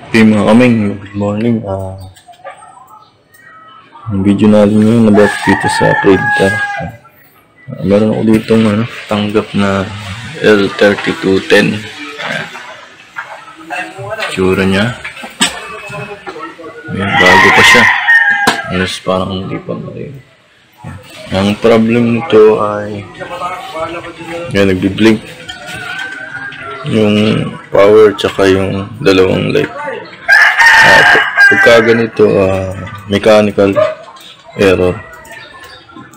Okay mga kaming, good morning. Ang video natin ngayon about dito sa printer. Meron ako dito tanggap na L3210. Tsura niya. Bago pa siya. Alas parang hindi pa na rin. Ang problem nito ay nagbi-blink yung power tsaka yung dalawang light. Pagka ganito mechanical error,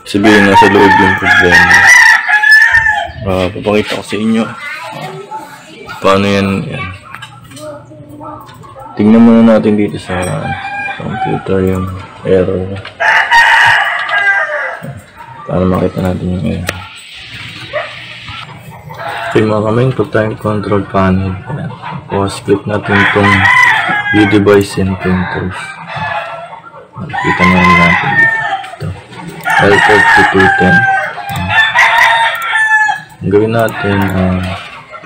sabihin nasa loob yung problema. Papakita ko sa inyo paano yan. Tingnan muna natin dito sa computer yung error para makita natin yung error. Okay mga kaming, pag tayong control panel, tapos click natin itong view device and printers. Makikita natin dito. L3210. Ang gawin natin,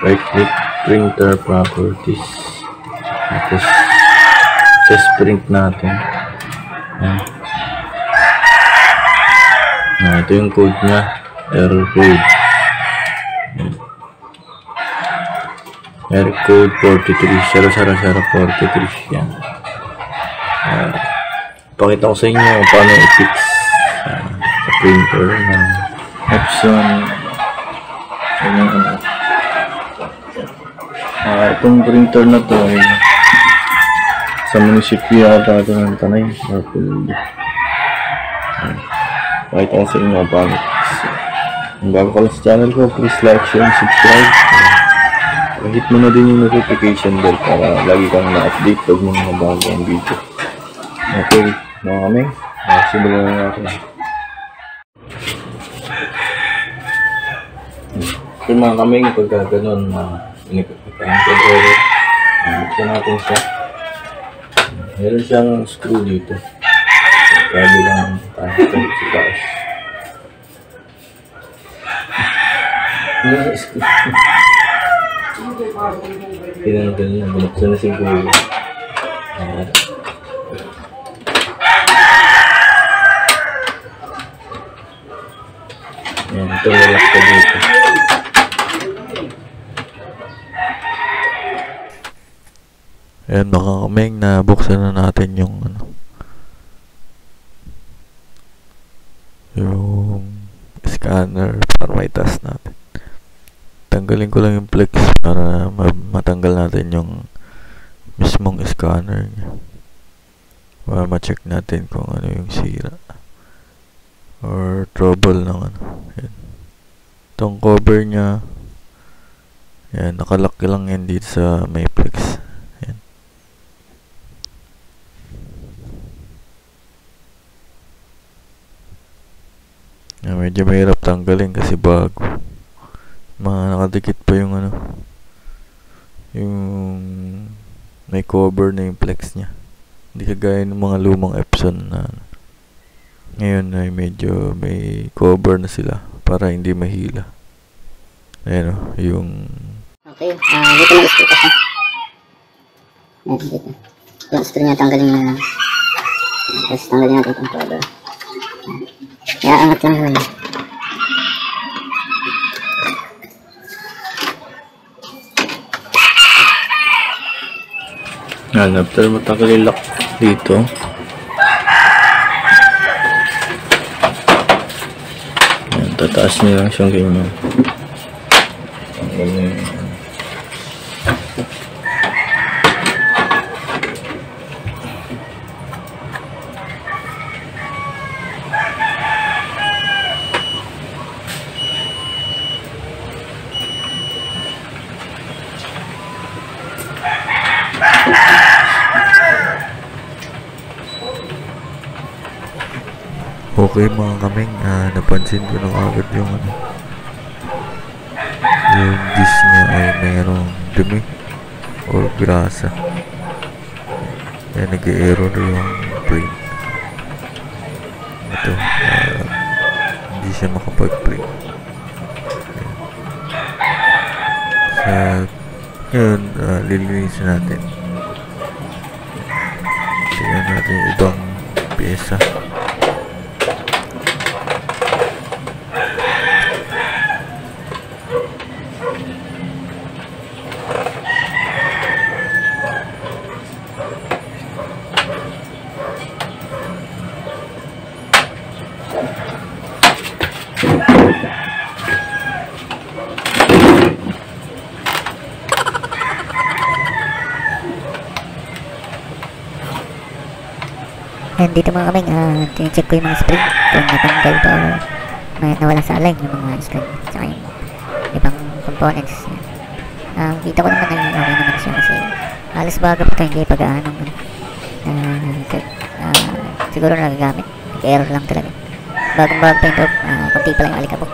right click, printer properties. Tapos test print natin. Ito yung code niya, error code. Error code 43, 0043. Yan. Pakita ko sa inyo paano i-fix sa printer ng Epson. Itong printer na to ay sa munisipyo yata ito ng Tanay. Pakita ko sa inyo paano i-fix. Kung bago ka lang sa channel ko, please like, share, and subscribe. Hit mo na din yung notification bell para lagi kang na-update pag mga bago ang video. Okay, mga kami, simulan na natin. Okay mga kami, pagka ganun inipagpita ang controller, buksan natin siya. Meron siyang screw dito. Pwede lang tayo sa taas. Tinanggal na, binuksan na siguro. Ayan, ito nalak ko dito. Ayan mga kaming, nabuksan na natin yung yung scanner para may task natin. Tanggalin ko lang yung flex para matanggal natin yung mismong scanner niya. Para ma-check natin kung ano yung sira or trouble ng Yan. Itong cover niya, yan, nakalock lang yan dito sa may flex. Yan. Yan, medyo mahirap tanggalin kasi bago. Nakadikit pa yung yung may cover na yung flex nya, hindi kagaya ng mga lumang Epson na ngayon ay medyo may cover na sila para hindi mahila. Ayan yung okay, dito na screw kasi dito yung screw nya tanggalin na, tapos tanggalin natin itong cover. Angat lang naman. Yan, after matanggal yung lock dito, yan, tataas nyo lang siyang ganyan. Tanggal nyo yun. Okay mga kaming, napansin ko na agad yung yung disk niya ay mayroong dumi or grasa. Kaya nag-error yung print. Ito, hindi siya makapag-print. At yun, lilinisin natin. natin yung ibang pyesa. And dito mga kaming, tine-check ko yung mga spring kung natanggal pa o nawala sa align yung mga spring tsaka yung ibang components. Kita ko naman na okay naman siya kasi halos baga pa ito, hindi pag-aanong siguro nagagamit, nag-error lang talaga. Bagong-bago pa yung probe, konti pa lang yung alikabok.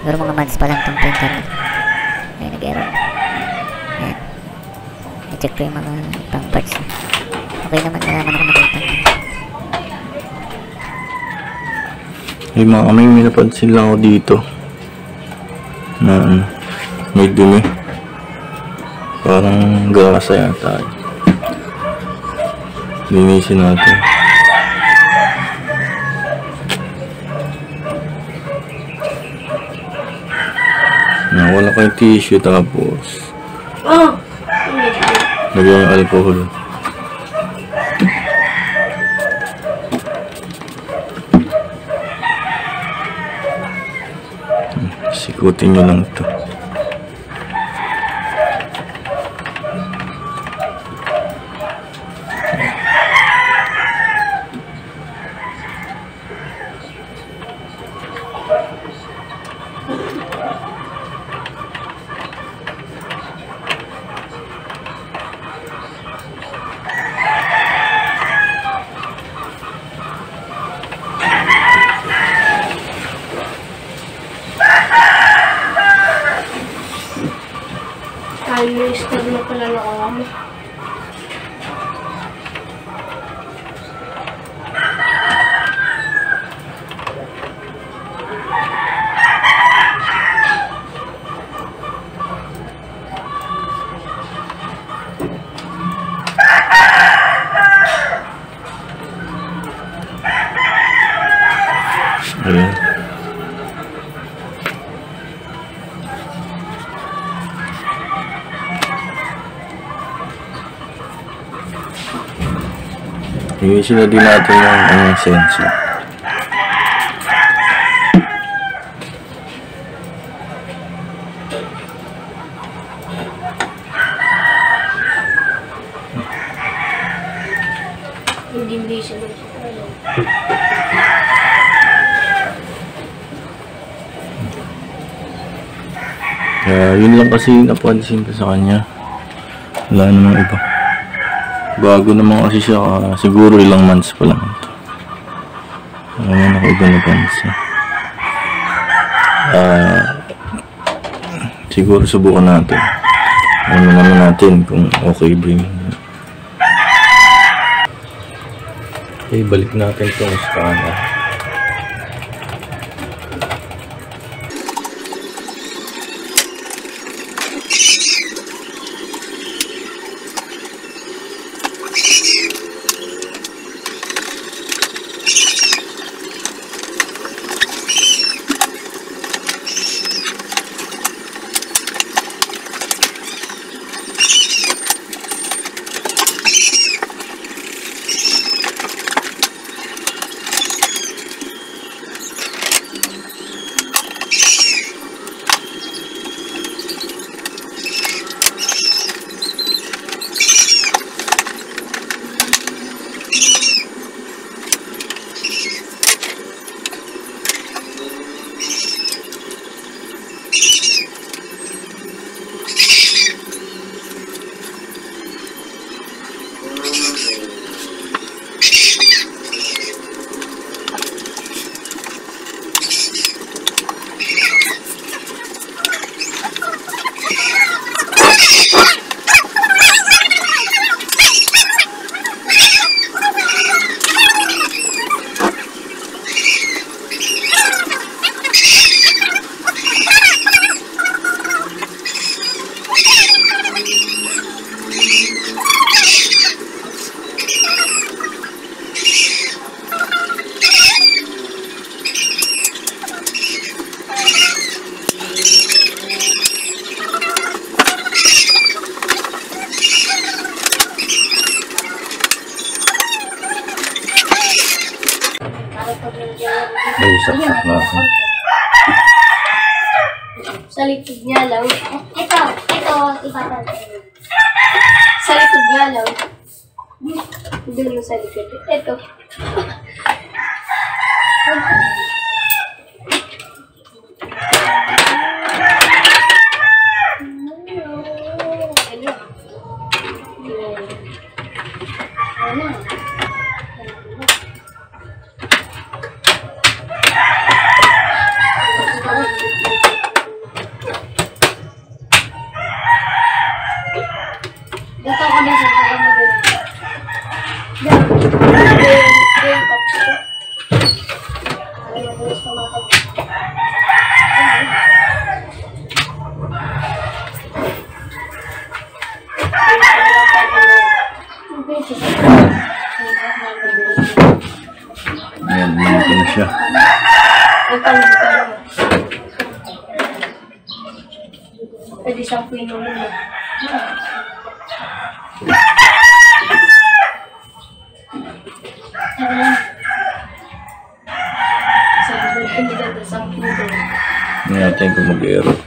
Siguro mga months pa lang itong printer na ay nag-error. I-check ko yung mga ibang parts. Okay naman, naman ako nakita. May mga may napansin lang ako dito na may dumi, parang grasa yata. Linisin natin. Wala kayong tissue, tapos lagyan yung alcohol. Sikutin nyo lang ito. Alister na pala na ako. Ayan. Ayusin na din natin yung sensor. Hindi siya doon. Yun lang kasi napansin ko sa kanya. Wala namang iba. Bago naman kasi siya, siguro ilang months pa lang ito. Ayan ako iba napansin. Siguro subukan natin. Ano naman natin kung okay ba yun. Okay, balik natin itong scanner. Ay, saksak na ako. Sa likod niya lang. Ito, iba talaga. Sa likod niya lang. Doon sa likod. Ito. Dito ako na sa kaya mo din. Ayan, mintin siya. Pwede siyang pinunin mo. Hindi natin kung mag-error.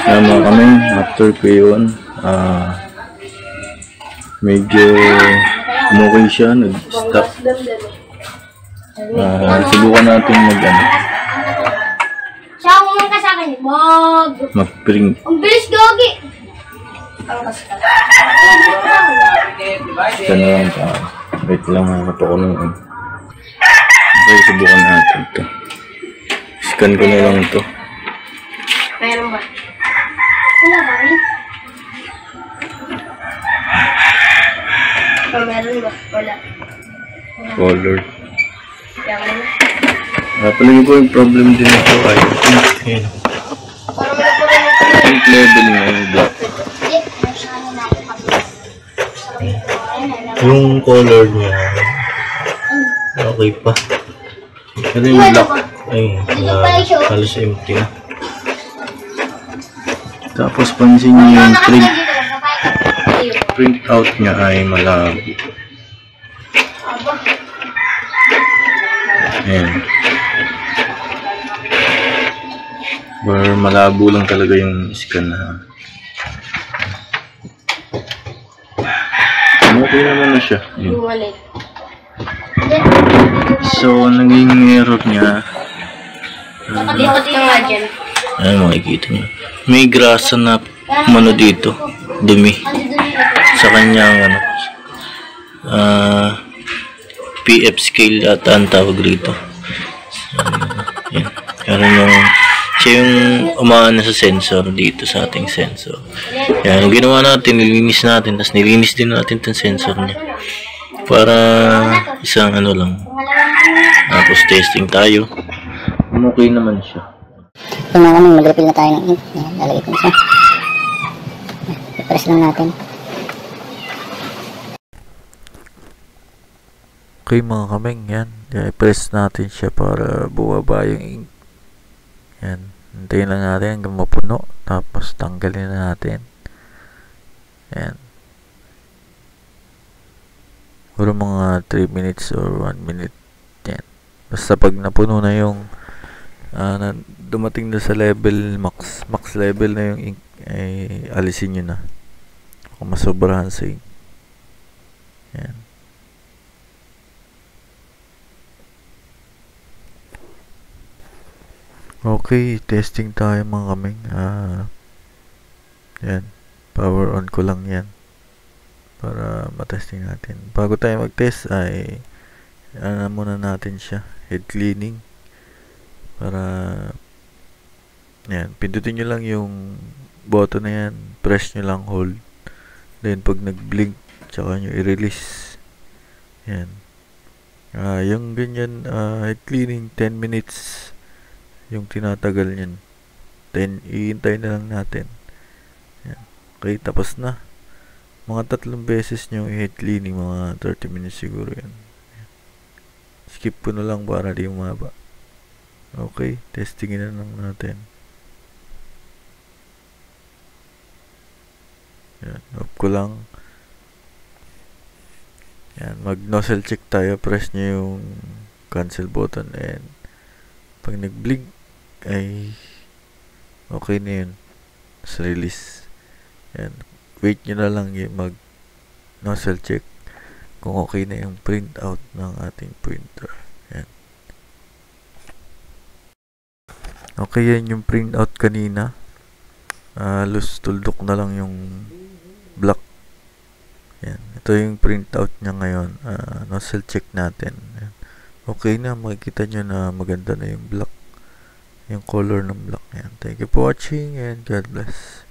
Tama kami, after ko yun, medyo umukay siya, nag-stop. Subukan natin Siya, umang ka sa akin. mag-print. Ang bilis, Gogi! Ito na lang pa. Wait lang, makato ko na yun. Okay, subukan natin ito. Scan ko na lang ito. Meron ba? Wala ba rin? Meron ba? Wala. Color. Kaya mo na. Palagi ko yung problem din ito ay ayan. Parang wala pa rin ito. Yung level na yung black. Yung color niya okay pa. Pero yung black ay halos empty na. Tapos pansin niyo yung print out niya ay malabo. Ayan. Or malabo lang talaga yung scan na. Okay naman na siya. Yun. So, naging error niya. Likot ka nga dyan. Ayan, makikita niyo. May grasa na mano dito. Dumi. Sa kanyang PF scale at ang tawag rito. Yan. Karon siya yung umaano sa sensor dito sa ating sensor. Yan, yung ginawa natin, nilinis natin, tapos nilinis din natin yung sensor niya. Para isang lang. Tapos testing tayo. Okay naman siya. Kung nga naman, mag-refill na tayo ng ink. Ayan, lalagay ko na siya. I-press lang natin. Okay mga kameng, yan. I-press natin siya para bumaba yung ink. Yan. Hintayin lang natin hanggang mapuno. Tapos tanggalin na natin. Yan. Puro mga 3 minutes or 1 minute. Yan. Basta pag napuno na yung dumating na sa level max level na yung ink, ay alisin nyo na kung masobrahan sa ink. Yan. Okay, testing tayo mga kaming. Yan, power on ko lang yan para matesting natin. Bago tayo mag-test ay muna natin siya, head cleaning, para yan, pindutin nyo lang yung button na yan, press nyo lang hold, then pag nag-blink tsaka nyo i-release. Yan, yung ganyan head cleaning 10 minutes yung tinatagal niyan, then iintay na lang natin. Yan. Okay, tapos na. Mga 3 beses nyo i-head cleaning, mga 30 minutes siguro yan. Skip ko na lang para di umaba. Okay, testingin na lang natin. Yan, off ko lang. Yan, mag nozzle check tayo, press nyo yung cancel button and pag nag-blink ay okay na yun. Tapos release. Yan, wait nyo na lang yung mag nozzle check kung okay na yung printout ng ating printer. Yan. Okay, yan yung printout kanina. Loose tuldok na lang yung black. Yan. Ito yung printout niya ngayon. Nozzle check natin. Yan. Okay na, makikita nyo na maganda na yung black. Yung color ng black. Yan. Thank you for watching and God bless.